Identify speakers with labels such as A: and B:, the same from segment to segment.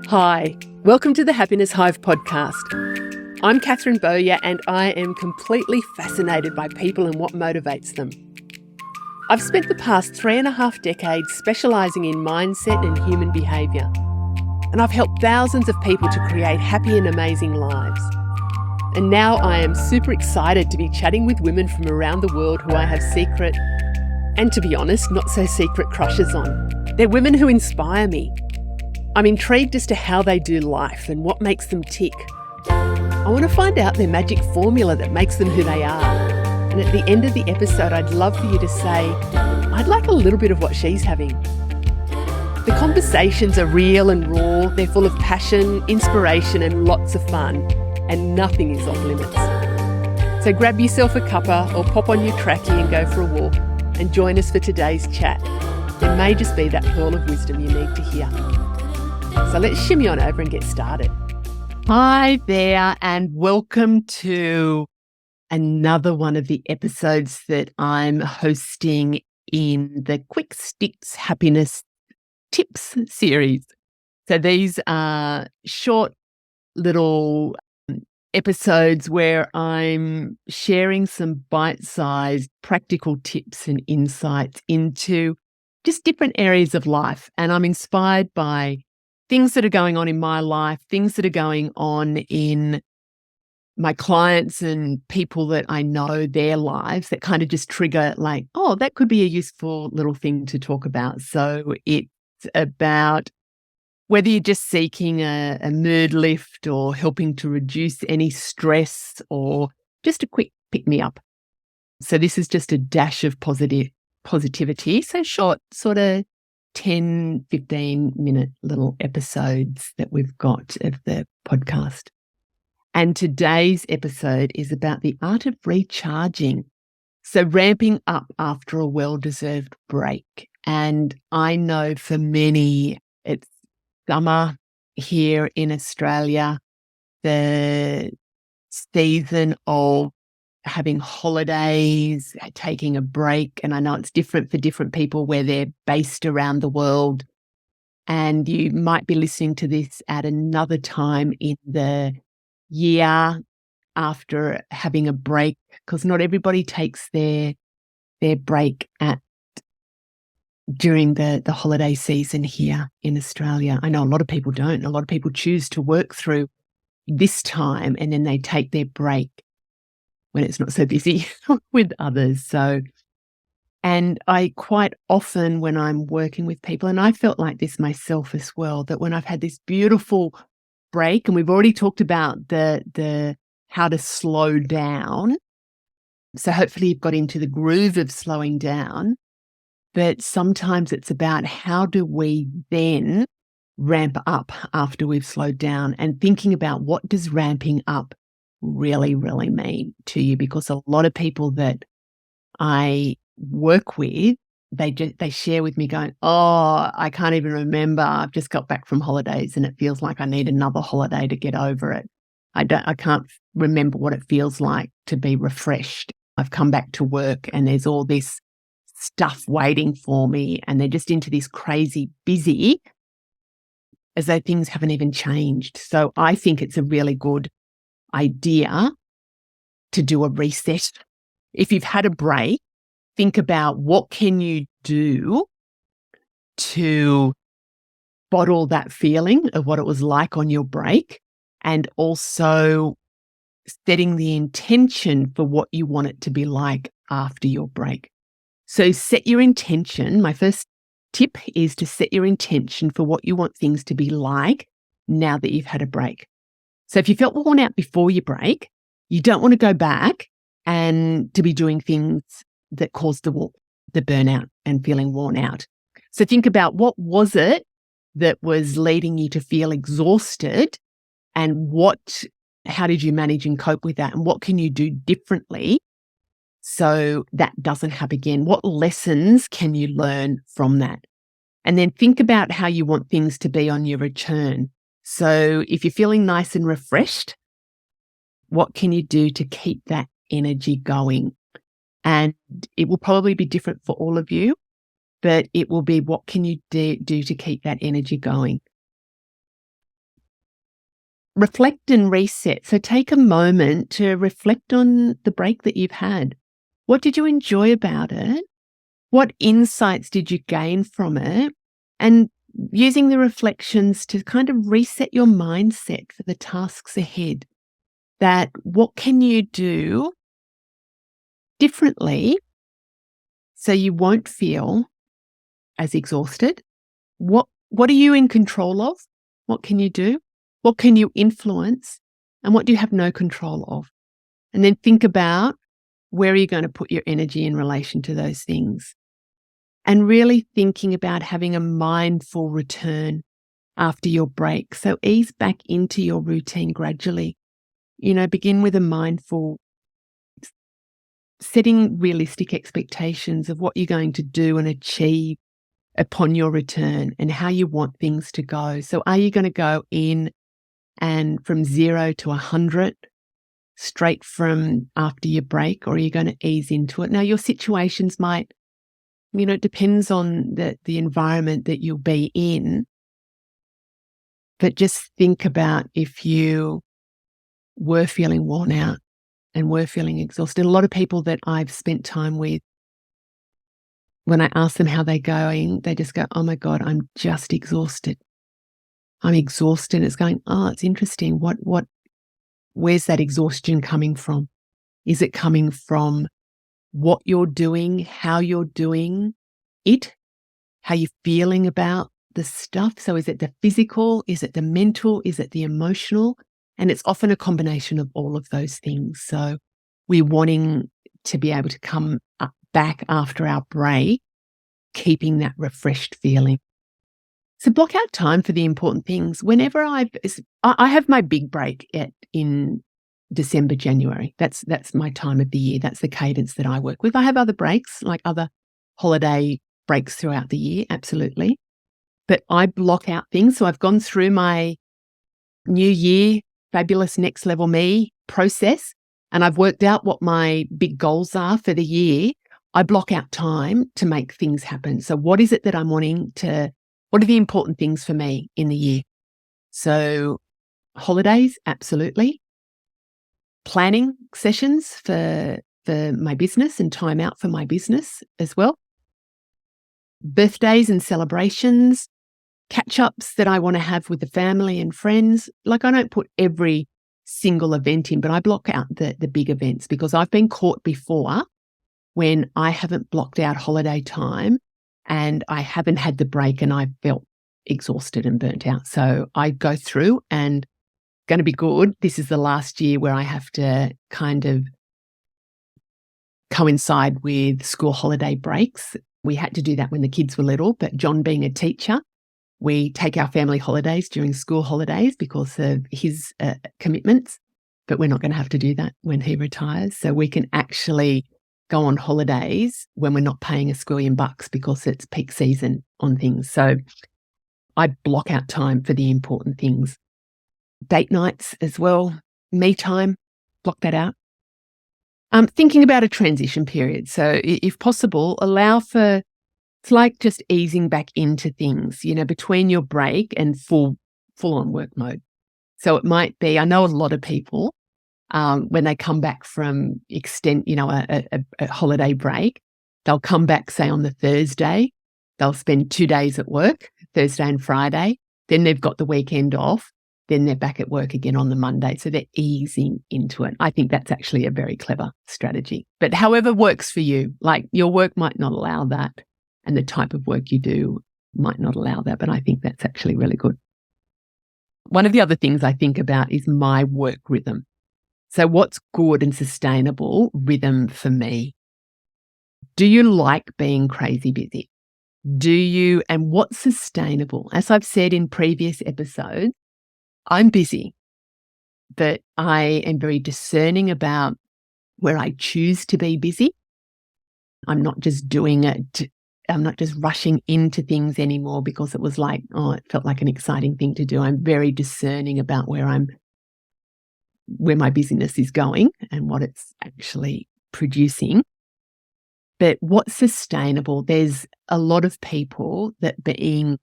A: Hi, welcome to the Happiness Hive podcast. I'm Bowyer and I am completely fascinated by people and what motivates them. I've spent the past 3.5 decades specialising in mindset and human behaviour, and I've helped thousands of people to create happy and amazing lives. And now I am super excited to be chatting with women from around the world who I have secret, and to be honest, not so secret crushes on. They're women who inspire me. I'm intrigued as to how they do life and what makes them tick. I want to find out their magic formula that makes them who they are. And at the end of the episode, I'd love for you to say, I'd like a little bit of what she's having. The conversations are real and raw. They're full of passion, inspiration, and lots of fun. And nothing is off limits. So grab yourself a cuppa or pop on your trackie and go for a walk and join us for today's chat. There may just be that pearl of wisdom you need to hear. So let's shimmy on over and get started. Hi there, and welcome to another one of the episodes that I'm hosting in the Quick Sticks Happiness Tips series. So these are short little episodes where I'm sharing some bite-sized practical tips and insights into just different areas of life. And I'm inspired by things that are going on in my life, things that are going on in my clients and people that I know, their lives, that kind of just trigger like, oh, that could be a useful little thing to talk about. So it's about whether you're just seeking a mood lift or helping to reduce any stress or just a quick pick-me-up. So this is just a dash of positivity. So short, sort of 10, 15-minute little episodes that we've got of the podcast. And today's episode is about the art of recharging. So ramping up after a well-deserved break. And I know for many, it's summer here in Australia, the season of having holidays, taking a break. And I know it's different for different people where they're based around the world. And you might be listening to this at another time in the year after having a break, because not everybody takes their break during the holiday season here in Australia. I know a lot of people don't. A lot of people choose to work through this time and then they take their break when it's not so busy with others. So, and I quite often when I'm working with people, and I felt like this myself as well, that when I've had this beautiful break, and we've already talked about the how to slow down. So hopefully you've got into the groove of slowing down, but sometimes it's about how do we then ramp up after we've slowed down, and thinking about what does ramping up really, really mean to you, because a lot of people that I work with, they share with me going, oh, I can't even remember. I've just got back from holidays and it feels like I need another holiday to get over it. I can't remember what it feels like to be refreshed. I've come back to work and there's all this stuff waiting for me and they're just into this crazy busy as though things haven't even changed. So I think it's a really good idea to do a reset. If you've had a break, think about what can you do to bottle that feeling of what it was like on your break, and also setting the intention for what you want it to be like after your break. So set your intention. My first tip is to set your intention for what you want things to be like now that you've had a break. So if you felt worn out before your break, you don't want to go back and to be doing things that caused the burnout and feeling worn out. So think about what was it that was leading you to feel exhausted, and how did you manage and cope with that, and what can you do differently so that doesn't happen again? What lessons can you learn from that? And then think about how you want things to be on your return. So if you're feeling nice and refreshed, what can you do to keep that energy going? And it will probably be different for all of you, but it will be what can you do to keep that energy going? reflect and reset. So take a moment to reflect on the break that you've had. What did you enjoy about it? What insights did you gain from it? And using the reflections to kind of reset your mindset for the tasks ahead. That what can you do differently so you won't feel as exhausted? What are you in control of? What can you do? What can you influence? And what do you have no control of? And then think about where are you going to put your energy in relation to those things? And really thinking about having a mindful return after your break. So ease back into your routine gradually. Begin with a mindful, setting realistic expectations of what you're going to do and achieve upon your return and how you want things to go. So are you going to go in and from 0 to 100 straight from after your break, or are you going to ease into it? Now, your situations might, it depends on the environment that you'll be in, but just think about if you were feeling worn out and were feeling exhausted. A lot of people that I've spent time with, when I ask them how they're going, they just go, oh my God, I'm just exhausted. I'm exhausted. It's going, oh, it's interesting. Where's that exhaustion coming from? Is it coming from what you're doing, how you're doing it, how you're feeling about the stuff? So is it the physical? Is it the mental? Is it the emotional? And it's often a combination of all of those things. So we're wanting to be able to come back after our break, keeping that refreshed feeling. So block out time for the important things. Whenever I have my big break in December, January. That's my time of the year. That's the cadence that I work with. I have other breaks, like other holiday breaks throughout the year, absolutely. But I block out things. So I've gone through my New Year, Fabulous Next Level Me process, and I've worked out what my big goals are for the year. I block out time to make things happen. So what is it that I'm wanting to, what are the important things for me in the year? So holidays, absolutely. Planning sessions for my business and time out for my business as well. Birthdays and celebrations, catch-ups that I want to have with the family and friends. Like, I don't put every single event in, but I block out the big events, because I've been caught before when I haven't blocked out holiday time and I haven't had the break and I felt exhausted and burnt out. So I go through and going to be good. This is the last year where I have to kind of coincide with school holiday breaks. We had to do that when the kids were little, but John being a teacher, we take our family holidays during school holidays because of his commitments, but we're not going to have to do that when he retires. So we can actually go on holidays when we're not paying $1,000,000 because it's peak season on things. So I block out time for the important things. Date nights as well, me time, block that out. Thinking about a transition period. So if possible, allow for, it's like just easing back into things, between your break and full on work mode. So it might be, I know a lot of people, when they come back from a holiday break, they'll come back, say, on the Thursday. They'll spend 2 days at work, Thursday and Friday. Then they've got the weekend off. Then they're back at work again on the Monday. So they're easing into it. I think that's actually a very clever strategy. But however works for you, like your work might not allow that, and the type of work you do might not allow that, but I think that's actually really good. One of the other things I think about is my work rhythm. So what's good and sustainable rhythm for me? Do you like being crazy busy? And what's sustainable? As I've said in previous episodes, I'm busy, but I am very discerning about where I choose to be busy. I'm not just doing it. I'm not just rushing into things anymore because it was like, it felt like an exciting thing to do. I'm very discerning about where my busyness is going and what it's actually producing. But what's sustainable? There's a lot of people that being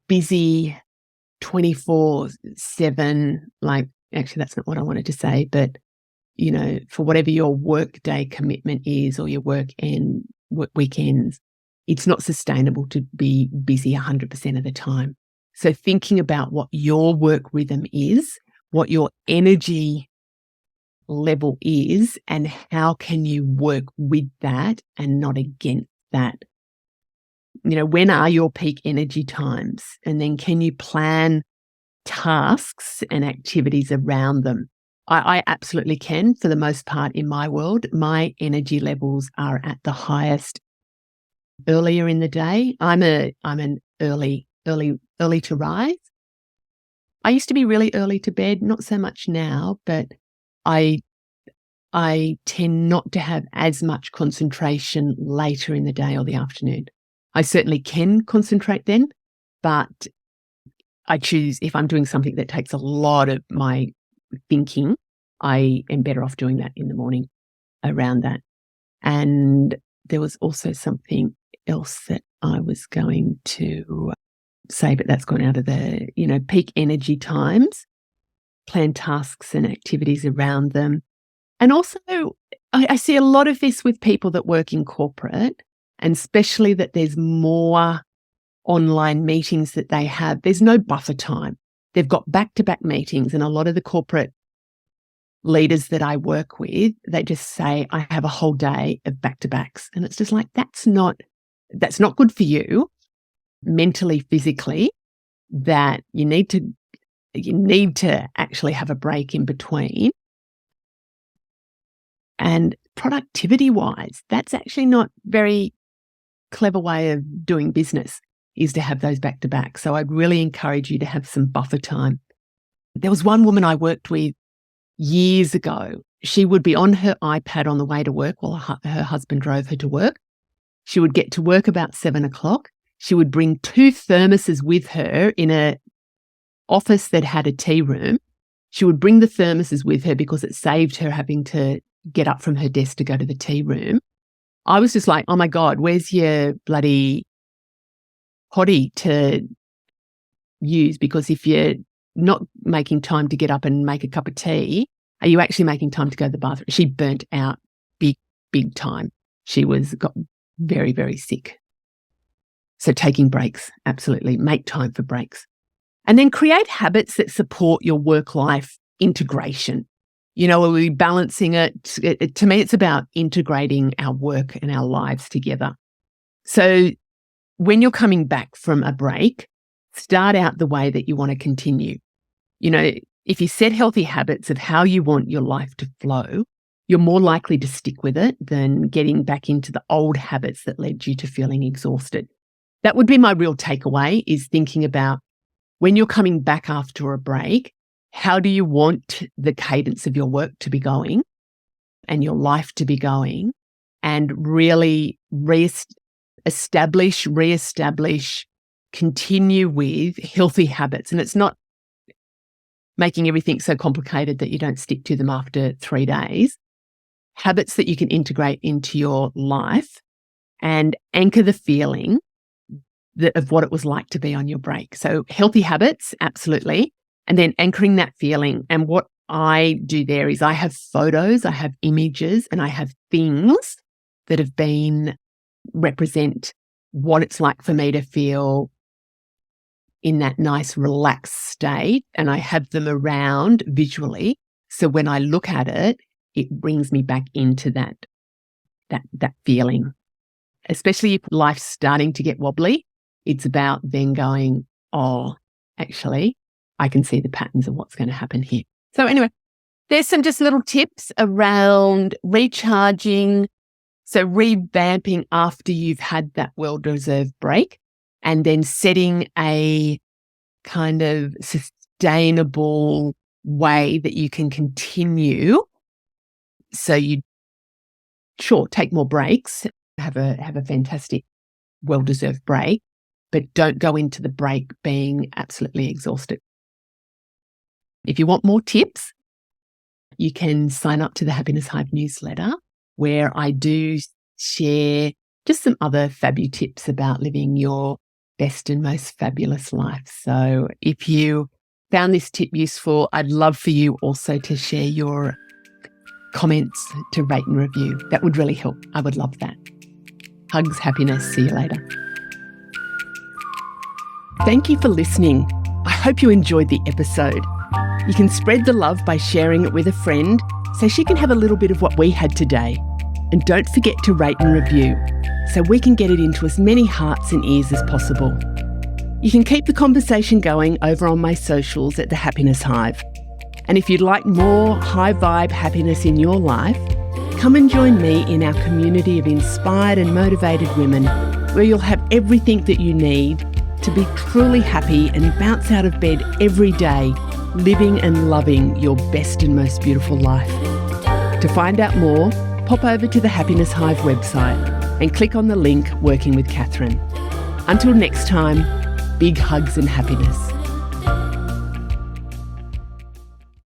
A: busy 24/7, like, actually, that's not what I wanted to say, but, for whatever your workday commitment is or your weekends, it's not sustainable to be busy 100% of the time. So thinking about what your work rhythm is, what your energy level is, and how can you work with that and not against that. When are your peak energy times? And then can you plan tasks and activities around them? I absolutely can. For the most part in my world, my energy levels are at the highest earlier in the day. I'm an early to rise. I used to be really early to bed, not so much now, but I tend not to have as much concentration later in the day or the afternoon. I certainly can concentrate then, but I choose, if I'm doing something that takes a lot of my thinking, I am better off doing that in the morning around that. And there was also something else that I was going to say, but that's gone out of the, peak energy times, plan tasks and activities around them. And also, I see a lot of this with people that work in corporate, and especially that there's more online meetings that they have. There's no buffer time. They've got back-to-back meetings, and a lot of the corporate leaders that I work with, they just say, I have a whole day of back-to-backs. And it's just like, that's not good for you mentally, physically, that you need to actually have a break in between. And productivity-wise, that's actually not very clever way of doing business, is to have those back-to-back. So I'd really encourage you to have some buffer time. There was one woman I worked with years ago. She would be on her iPad on the way to work while her husband drove her to work. She would get to work about 7:00. She would bring 2 thermoses with her in a office that had a tea room. She would bring the thermoses with her because it saved her having to get up from her desk to go to the tea room. I was just like, oh my God, where's your bloody potty to use? Because if you're not making time to get up and make a cup of tea, are you actually making time to go to the bathroom? She burnt out big time. She got very, very sick. So taking breaks, absolutely. Make time for breaks. And then create habits that support your work-life integration. Are we balancing it? To me, it's about integrating our work and our lives together. So when you're coming back from a break, start out the way that you want to continue. If you set healthy habits of how you want your life to flow, you're more likely to stick with it than getting back into the old habits that led you to feeling exhausted. That would be my real takeaway, is thinking about when you're coming back after a break, how do you want the cadence of your work to be going and your life to be going, and really reestablish, continue with healthy habits. And it's not making everything so complicated that you don't stick to them after 3 days. Habits that you can integrate into your life and anchor the feeling of what it was like to be on your break. So healthy habits, absolutely. And then anchoring that feeling. And what I do there is I have photos, I have images, and I have things that represent what it's like for me to feel in that nice relaxed state. And I have them around visually. So when I look at it, it brings me back into that feeling. Especially if life's starting to get wobbly, it's about then going, oh, actually, I can see the patterns of what's going to happen here. So anyway, there's some just little tips around recharging, so revamping after you've had that well-deserved break, and then setting a kind of sustainable way that you can continue. So you, sure, take more breaks, have a fantastic, well-deserved break, but don't go into the break being absolutely exhausted. If you want more tips, you can sign up to the Happiness Hive newsletter, where I do share just some other fabulous tips about living your best and most fabulous life. So if you found this tip useful, I'd love for you also to share your comments, to rate and review. That would really help. I would love that. Hugs, happiness. See you later. Thank you for listening. I hope you enjoyed the episode. You can spread the love by sharing it with a friend so she can have a little bit of what we had today. And don't forget to rate and review so we can get it into as many hearts and ears as possible. You can keep the conversation going over on my socials at the Happiness Hive. And if you'd like more high vibe happiness in your life, come and join me in our community of inspired and motivated women, where you'll have everything that you need to be truly happy and bounce out of bed every day, living and loving your best and most beautiful life. To find out more, pop over to the Happiness Hive website and click on the link Working with Catherine. Until next time, big hugs and happiness.